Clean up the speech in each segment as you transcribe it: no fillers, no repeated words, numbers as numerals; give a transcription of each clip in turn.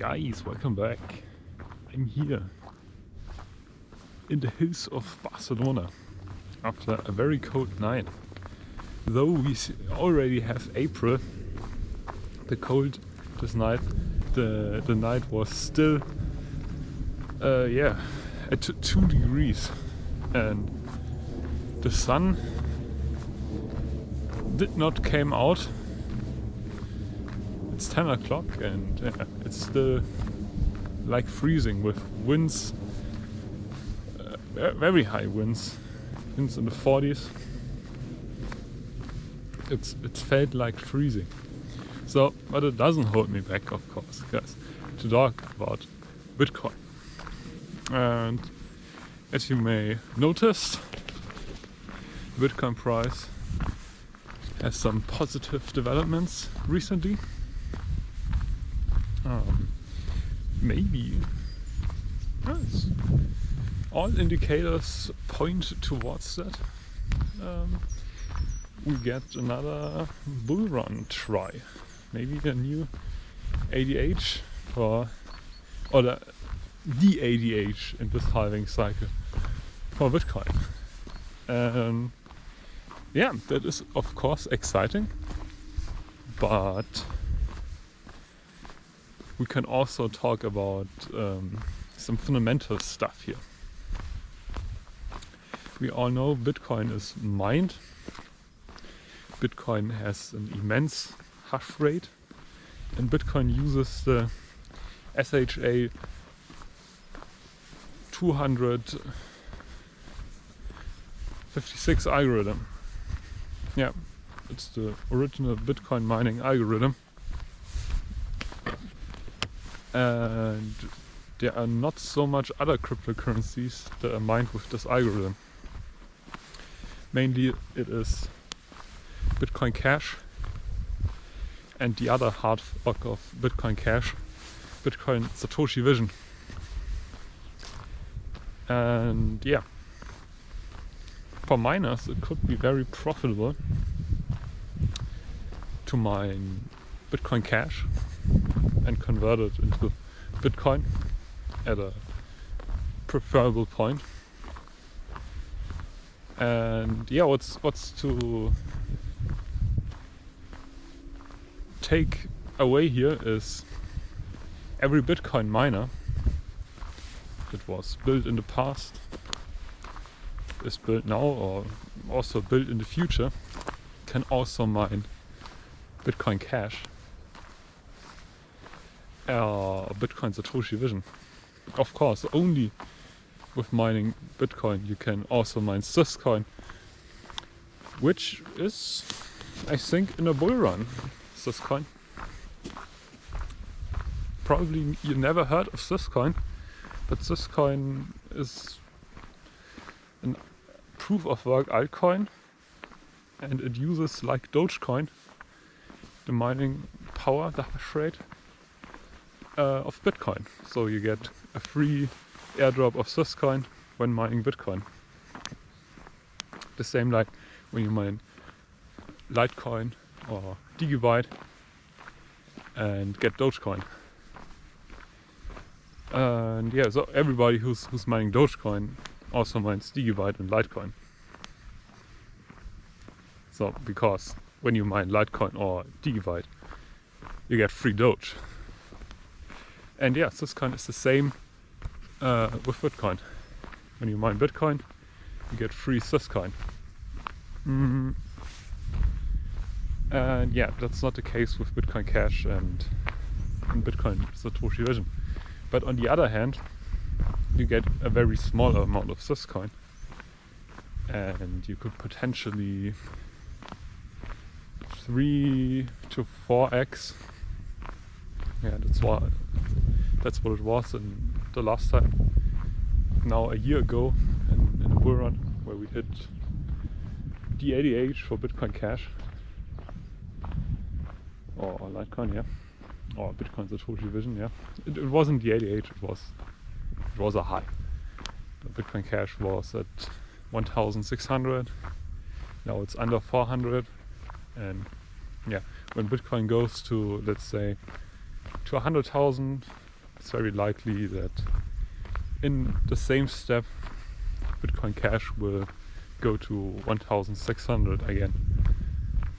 Guys, welcome back. I'm here in the hills of Barcelona after a very cold night. Though we already have April, the cold this night, the night was still at 2 degrees, and the sun did not came out. It's 10 o'clock and it's still like freezing with winds, very high winds in the 40s. It felt like freezing. So, but it doesn't hold me back, of course, guys, to talk about Bitcoin. And as you may notice, the Bitcoin price has some positive developments recently. Maybe yes, all indicators point towards that. We get another bull run try, maybe a new ADH or the ADH in this halving cycle for Bitcoin. Yeah, that is of course exciting, but we can also talk about some fundamental stuff here. We all know Bitcoin is mined. Bitcoin has an immense hash rate, and Bitcoin uses the SHA 256 algorithm. Yeah, it's the original Bitcoin mining algorithm. And there are not so much other cryptocurrencies that are mined with this algorithm. Mainly it is Bitcoin Cash and the other hard fork of Bitcoin Cash, Bitcoin Satoshi Vision. And yeah, for miners it could be very profitable to mine Bitcoin Cash and convert it into Bitcoin at a preferable point. And yeah, what's to take away here is every Bitcoin miner that was built in the past, is built now, or also built in the future, can also mine Bitcoin Cash, Bitcoin Satoshi Vision. Of course, only with mining Bitcoin you can also mine Syscoin, which is, I think, in a bull run. Syscoin. Probably you never heard of Syscoin, but Syscoin is a proof of work altcoin, and it uses, like Dogecoin, the mining power, the hash rate of Bitcoin. So you get a free airdrop of Syscoin when mining Bitcoin. The same like when you mine Litecoin or Digibyte and get Dogecoin. And yeah, so everybody who's mining Dogecoin also mines Digibyte and Litecoin. So because when you mine Litecoin or Digibyte, you get free Doge. And yeah, Syscoin is the same with Bitcoin. When you mine Bitcoin, you get free Syscoin. And yeah, that's not the case with Bitcoin Cash and Bitcoin Satoshi Vision. But on the other hand, you get a very small amount of Syscoin, and you could potentially 3 to 4x. Yeah, that's what it was in the last time. Now a year ago in the bull run where we hit the ADH for Bitcoin Cash or Litecoin, yeah, or Bitcoin Satoshi Vision, yeah. It wasn't the ADH, it was a high. The Bitcoin Cash was at 1,600. Now it's under 400, and yeah, when Bitcoin goes to, let's say, to 100,000 it's very likely that in the same step Bitcoin Cash will go to 1,600 again.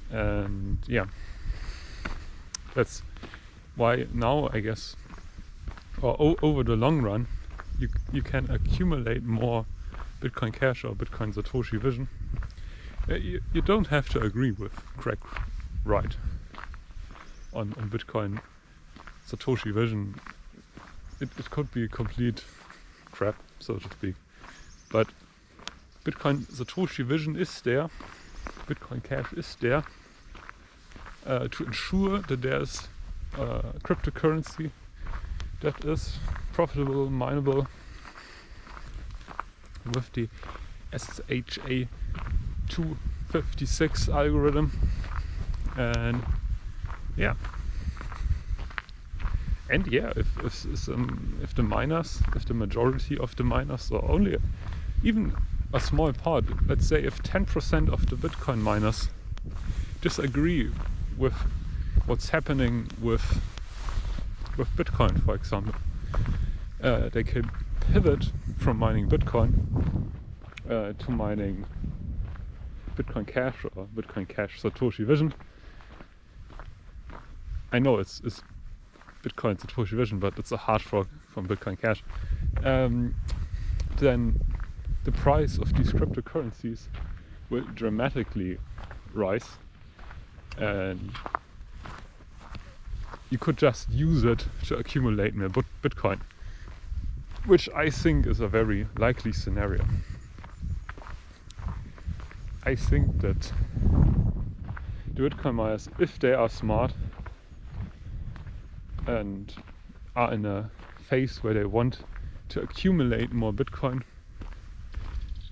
And yeah, that's why now, I guess, or over the long run, you can accumulate more Bitcoin Cash or Bitcoin Satoshi Vision. You don't have to agree with Craig Wright on Bitcoin Satoshi Vision. It could be complete crap, so to speak. But Bitcoin Satoshi Vision is there, Bitcoin Cash is there to ensure that there's cryptocurrency that is profitable, mineable with the SHA-256 algorithm. And yeah, if the miners, if the majority of the miners, or only even a small part, let's say if 10% of the Bitcoin miners disagree with what's happening with Bitcoin, for example, they can pivot from mining Bitcoin to mining Bitcoin Cash or Bitcoin Cash Satoshi Vision. I know it's Bitcoin Satoshi Vision, but it's a hard fork from Bitcoin Cash. Then the price of these cryptocurrencies will dramatically rise, and you could just use it to accumulate more Bitcoin, which I think is a very likely scenario. I think that the Bitcoin miners, if they are smart and are in a phase where they want to accumulate more Bitcoin,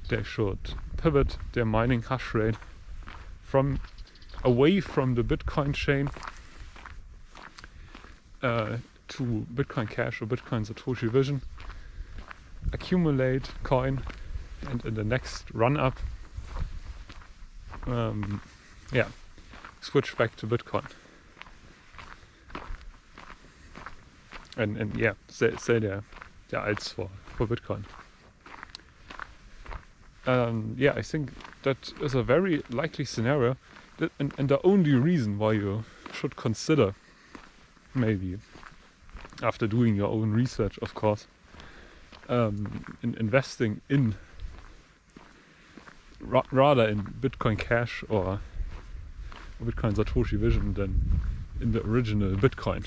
they should pivot their mining hash rate away from the Bitcoin chain to Bitcoin Cash or Bitcoin Satoshi Vision, accumulate coin, and in the next run up, switch back to Bitcoin. And sell their alts for Bitcoin. I think that is a very likely scenario, and the only reason why you should consider, maybe after doing your own research, of course, in investing in rather in Bitcoin Cash or Bitcoin Satoshi Vision than in the original Bitcoin.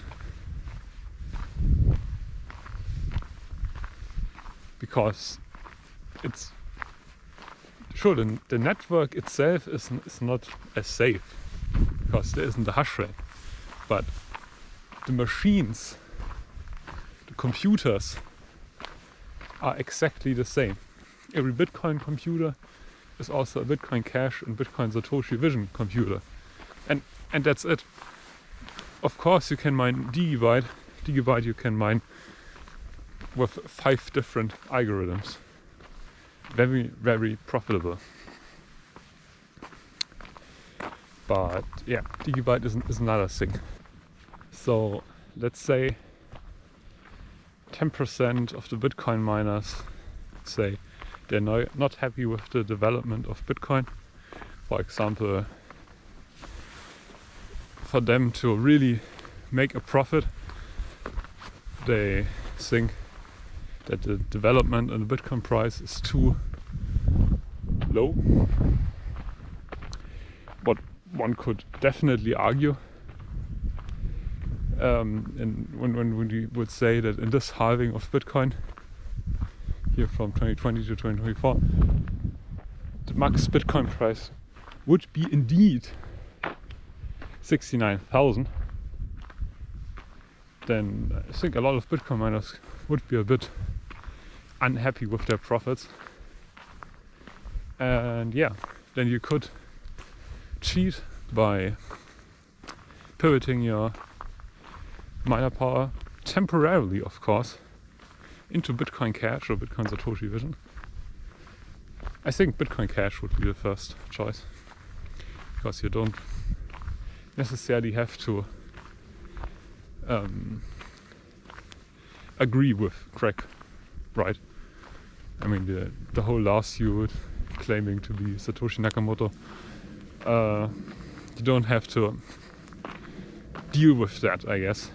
Because it's sure, the network itself is not as safe because there isn't a hash rate, but the machines, the computers are exactly the same. Every Bitcoin computer is also a Bitcoin Cash and Bitcoin Satoshi Vision computer, and that's it. Of course, you can mine Digibyte you can mine with 5 different algorithms. Very, very profitable. But yeah, Digibyte is another thing. So let's say 10% of the Bitcoin miners say they're not happy with the development of Bitcoin. For example, for them to really make a profit, they think that the development and the Bitcoin price is too low. What one could definitely argue, and when we would say that in this halving of Bitcoin, here from 2020 to 2024, the max Bitcoin price would be indeed 69,000, then I think a lot of Bitcoin miners would be a bit unhappy with their profits. And yeah, then you could cheat by pivoting your miner power temporarily, of course, into Bitcoin Cash or Bitcoin Satoshi Vision. I think Bitcoin Cash would be the first choice, because you don't necessarily have to agree with Craig, right? I mean, the whole lawsuit claiming to be Satoshi Nakamoto, you don't have to deal with that, I guess.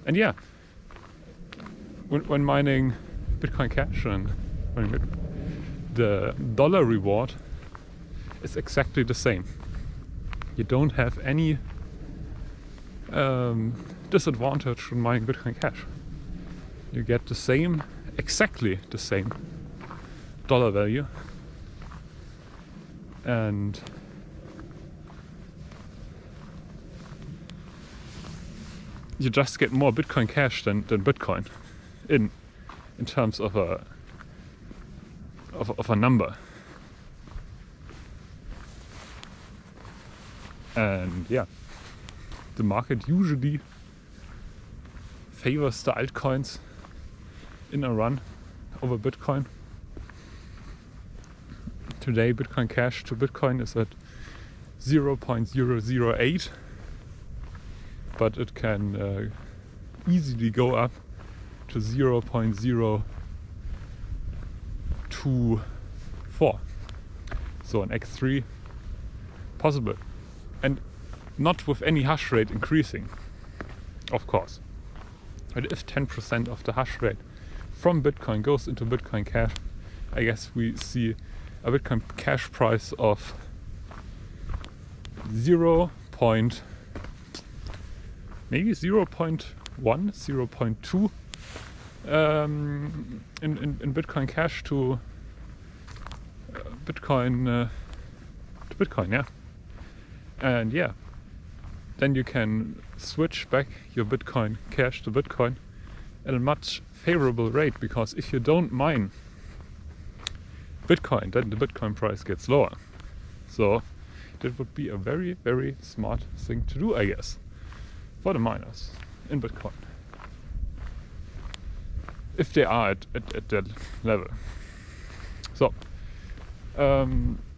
And yeah, when mining Bitcoin Cash and the dollar reward is exactly the same. You don't have any disadvantage from mining Bitcoin Cash. You get the same, exactly the same dollar value, and you just get more Bitcoin Cash than Bitcoin in terms of a number. And yeah, the market usually favors the altcoins in a run over Bitcoin. Today Bitcoin Cash to Bitcoin is at 0.008, but it can easily go up to 0.024. So an x3 possible, and not with any hash rate increasing, of course. But if 10% of the hash rate from Bitcoin goes into Bitcoin Cash, I guess we see a Bitcoin Cash price of 0.1, 0.2 in Bitcoin Cash to Bitcoin, yeah. And yeah, then you can switch back your Bitcoin Cash to Bitcoin at a much favorable rate, because if you don't mine Bitcoin, then the Bitcoin price gets lower. So that would be a very, very smart thing to do, I guess, for the miners in Bitcoin, if they are at that level. So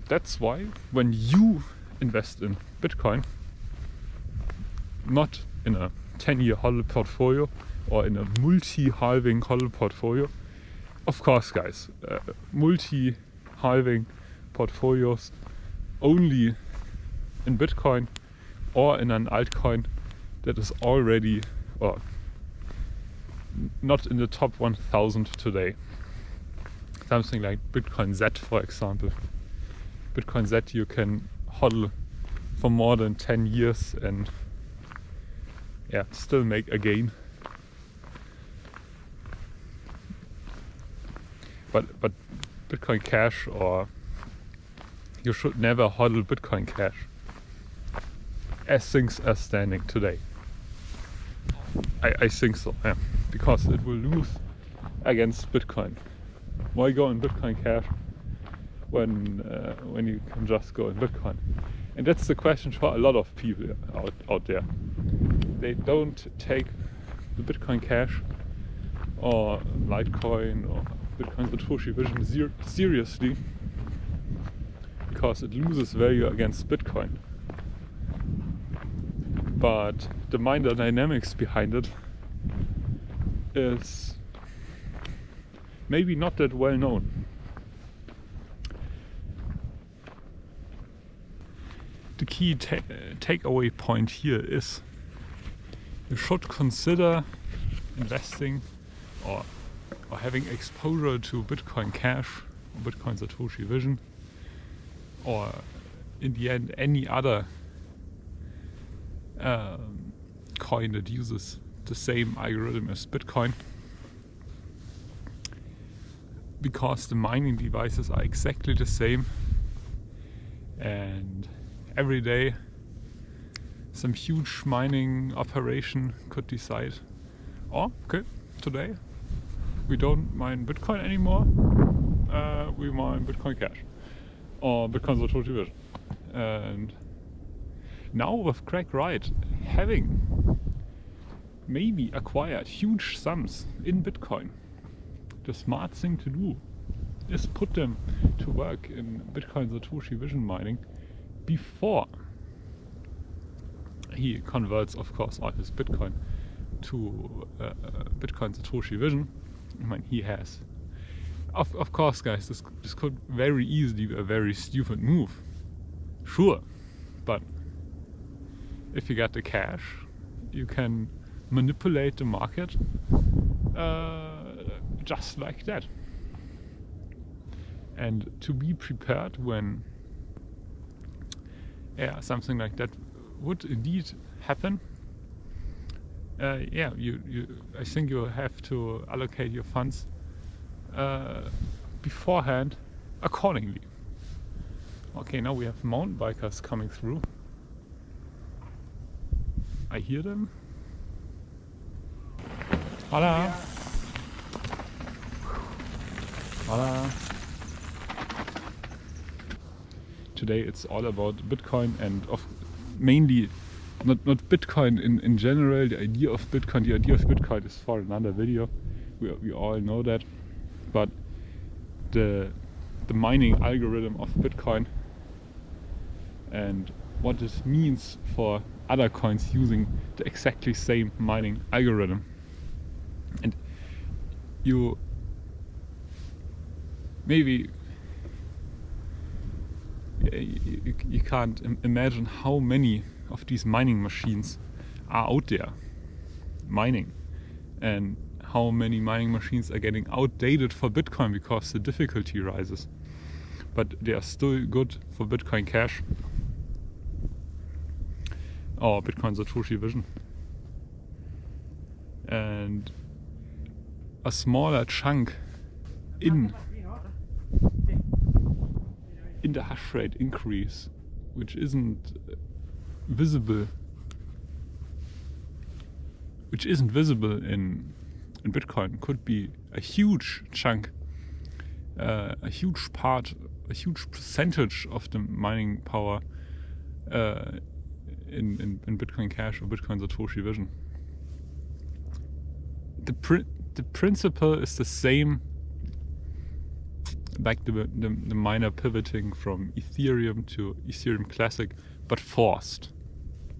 that's why when you invest in Bitcoin, not in a 10-year HODL portfolio or in a multi-halving HODL portfolio. Of course, guys, multi-halving portfolios only in Bitcoin or in an altcoin that is already, or not in the top 1000 today. Something like Bitcoin Z, for example. Bitcoin Z you can HODL for more than 10 years and yeah, still make a gain. But Bitcoin Cash, or you should never HODL Bitcoin Cash as things are standing today. I think so, yeah, because it will lose against Bitcoin. Why go in Bitcoin Cash when you can just go in Bitcoin? And that's the question for a lot of people out there. They don't take the Bitcoin Cash or Litecoin or Bitcoin Satoshi Vision seriously, because it loses value against Bitcoin. But the miner dynamics behind it is maybe not that well known. The key takeaway point here is you should consider investing or having exposure to Bitcoin Cash or Bitcoin Satoshi Vision, or in the end any other coin that uses the same algorithm as Bitcoin, because the mining devices are exactly the same, and every day some huge mining operation could decide, oh, okay, today we don't mine Bitcoin anymore, we mine Bitcoin Cash or Bitcoin Satoshi Vision. And now with Craig Wright having maybe acquired huge sums in Bitcoin, the smart thing to do is put them to work in Bitcoin Satoshi Vision mining before he converts, of course, all his Bitcoin to Bitcoin Satoshi vision, I mean, he has. Of course, guys, this could very easily be a very stupid move. Sure, but if you get the cash, you can manipulate the market just like that. And to be prepared when something like that would indeed happen, I think you have to allocate your funds beforehand accordingly. Okay, now we have mountain bikers coming through. I hear them. Hola! Hola! Today it's all about Bitcoin and mainly not Bitcoin in general. The idea of Bitcoin is for another video. We all know that, but the mining algorithm of Bitcoin and what this means for other coins using the exactly same mining algorithm. And you maybe you can't imagine how many of these mining machines are out there mining, and how many mining machines are getting outdated for Bitcoin because the difficulty rises, but they are still good for Bitcoin Cash or Bitcoin Satoshi Vision. And a smaller chunk in the hash rate increase, which isn't visible in Bitcoin, could be a huge chunk, a huge part, a huge percentage of the mining power in Bitcoin Cash or Bitcoin Satoshi Vision. The principle is the same, like the miner pivoting from Ethereum to Ethereum Classic, but forced.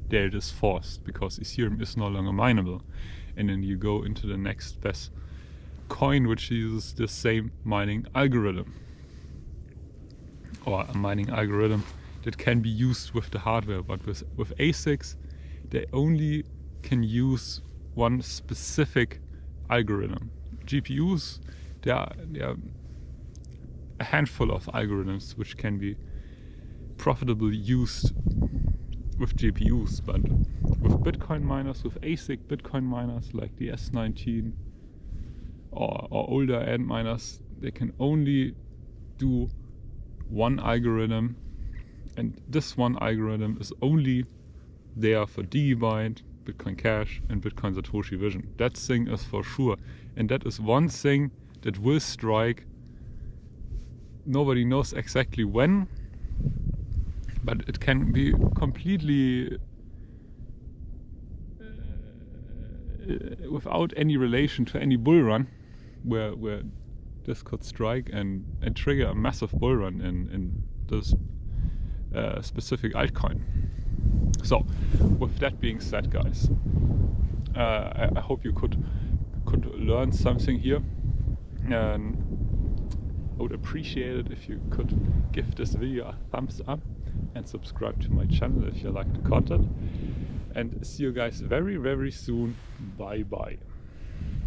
There it is forced, because Ethereum is no longer mineable. And then you go into the next best coin, which uses the same mining algorithm. Or a mining algorithm that can be used with the hardware, but with ASICs, they only can use one specific algorithm. GPUs, there are a handful of algorithms which can be profitably used with GPUs, but with Bitcoin miners, with ASIC Bitcoin miners like the S19 or older end miners, they can only do one algorithm, and this one algorithm is only there for Digibyte, Bitcoin Cash and Bitcoin Satoshi Vision. That thing is for sure, and that is one thing that will strike. Nobody knows exactly when, but it can be completely without any relation to any bull run, where this could strike and trigger a massive bull run in this specific altcoin. So, with that being said, guys, I hope you could learn something here, and I would appreciate it if you could give this video a thumbs up and subscribe to my channel if you like the content. And see you guys very, very soon. Bye bye.